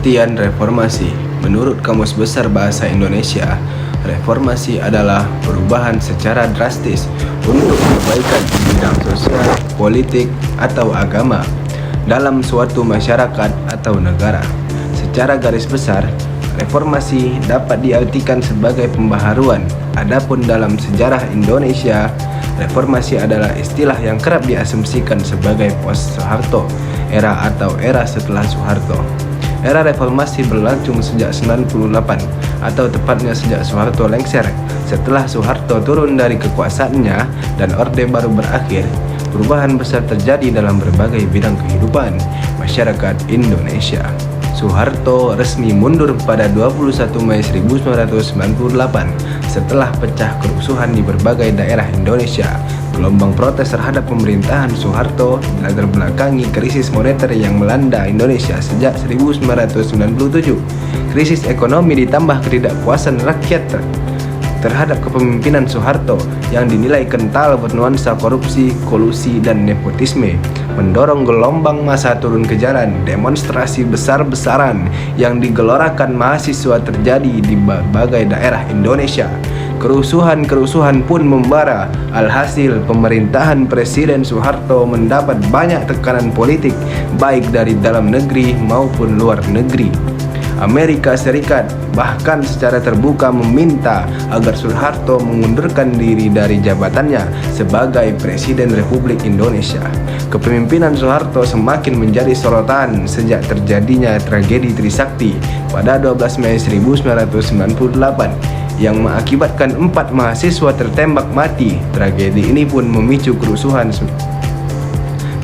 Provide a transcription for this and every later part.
Pengertian reformasi. Menurut Kamus Besar Bahasa Indonesia, reformasi adalah perubahan secara drastis untuk kebaikan di bidang sosial, politik, atau agama dalam suatu masyarakat atau negara. Secara garis besar, reformasi dapat diartikan sebagai pembaharuan. Adapun dalam sejarah Indonesia, reformasi adalah istilah yang kerap diasumsikan sebagai post-Soeharto, era atau era setelah Soeharto. Era reformasi berlangsung sejak 98 atau tepatnya sejak Soeharto lengser. Setelah Soeharto turun dari kekuasaannya dan Orde Baru berakhir, perubahan besar terjadi dalam berbagai bidang kehidupan masyarakat Indonesia. Soeharto resmi mundur pada 21 Mei 1998 setelah pecah kerusuhan di berbagai daerah Indonesia. Gelombang protes terhadap pemerintahan Soeharto latar belakangi krisis moneter yang melanda Indonesia sejak 1997. Krisis ekonomi ditambah ketidakpuasan rakyat terhadap kepemimpinan Soeharto yang dinilai kental bernuansa korupsi, kolusi, dan nepotisme, mendorong gelombang massa turun ke jalan. Demonstrasi besar-besaran yang digelorakan mahasiswa terjadi di berbagai daerah Indonesia. Kerusuhan-kerusuhan pun membara. Alhasil, pemerintahan Presiden Soeharto mendapat banyak tekanan politik, baik dari dalam negeri maupun luar negeri. Amerika Serikat bahkan secara terbuka meminta agar Soeharto mengundurkan diri dari jabatannya sebagai Presiden Republik Indonesia. Kepemimpinan Soeharto semakin menjadi sorotan sejak terjadinya tragedi Trisakti pada 12 Mei 1998 yang mengakibatkan 4 mahasiswa tertembak mati. Tragedi ini pun memicu kerusuhan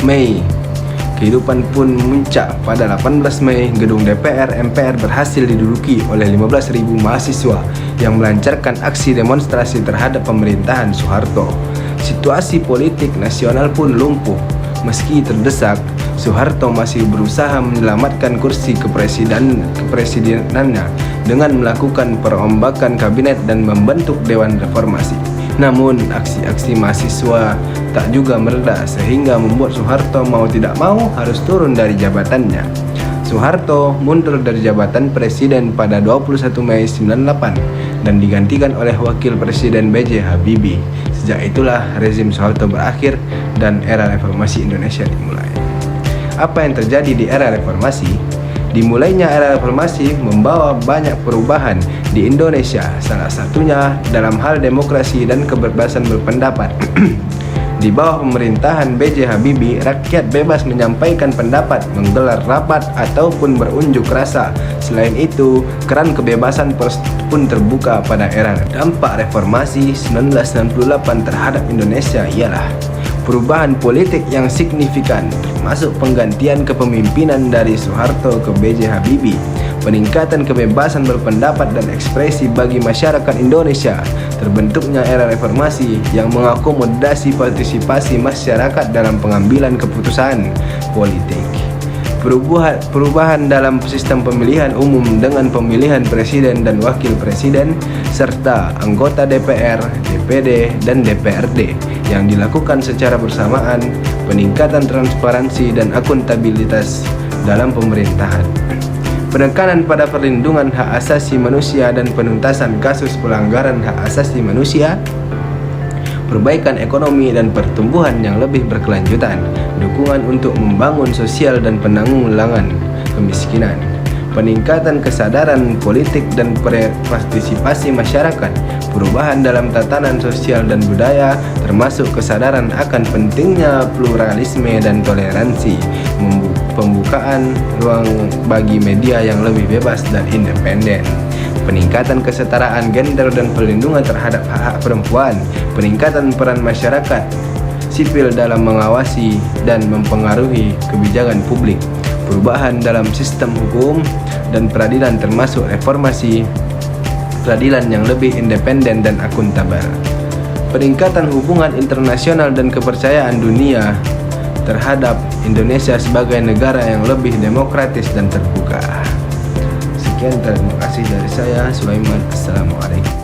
Mei. Kehidupan pun memuncak pada 18 Mei, gedung DPR MPR berhasil diduduki oleh 15.000 mahasiswa yang melancarkan aksi demonstrasi terhadap pemerintahan Soeharto. Situasi politik nasional pun lumpuh. Meski terdesak, Soeharto masih berusaha menyelamatkan kursi kepresidenannya dengan melakukan perombakan kabinet dan membentuk Dewan Reformasi. Namun, aksi-aksi mahasiswa tak juga mereda sehingga membuat Soeharto mau tidak mau harus turun dari jabatannya. Soeharto mundur dari jabatan presiden pada 21 Mei 98 dan digantikan oleh Wakil Presiden B.J. Habibie. Sejak itulah rezim Soeharto berakhir dan era reformasi Indonesia dimulai. Apa yang terjadi di era reformasi? Dimulainya era reformasi membawa banyak perubahan di Indonesia, salah satunya dalam hal demokrasi dan kebebasan berpendapat. Di bawah pemerintahan B.J. Habibie, rakyat bebas menyampaikan pendapat, menggelar rapat, ataupun berunjuk rasa. Selain itu, keran kebebasan pers pun terbuka pada era. Dampak reformasi 1998 terhadap Indonesia ialah perubahan politik yang signifikan, termasuk penggantian kepemimpinan dari Soeharto ke B.J. Habibie, peningkatan kebebasan berpendapat dan ekspresi bagi masyarakat Indonesia, terbentuknya era reformasi yang mengakomodasi partisipasi masyarakat dalam pengambilan keputusan politik. Perubahan dalam sistem pemilihan umum dengan pemilihan presiden dan wakil presiden serta anggota DPR, DPD, dan DPRD yang dilakukan secara bersamaan, peningkatan transparansi dan akuntabilitas dalam pemerintahan. Penekanan pada perlindungan hak asasi manusia dan penuntasan kasus pelanggaran hak asasi manusia, perbaikan ekonomi dan pertumbuhan yang lebih berkelanjutan, dukungan untuk membangun sosial dan penanggulangan kemiskinan, peningkatan kesadaran politik dan partisipasi masyarakat, perubahan dalam tatanan sosial dan budaya, termasuk kesadaran akan pentingnya pluralisme dan toleransi, pembukaan ruang bagi media yang lebih bebas dan independen, peningkatan kesetaraan gender dan perlindungan terhadap hak-hak perempuan, peningkatan peran masyarakat sipil dalam mengawasi dan mempengaruhi kebijakan publik, perubahan dalam sistem hukum dan peradilan termasuk reformasi peradilan yang lebih independen dan akuntabel, peningkatan hubungan internasional dan kepercayaan dunia terhadap Indonesia sebagai negara yang lebih demokratis dan terbuka. Sekian, terima kasih dari saya, Sulaiman. Assalamualaikum.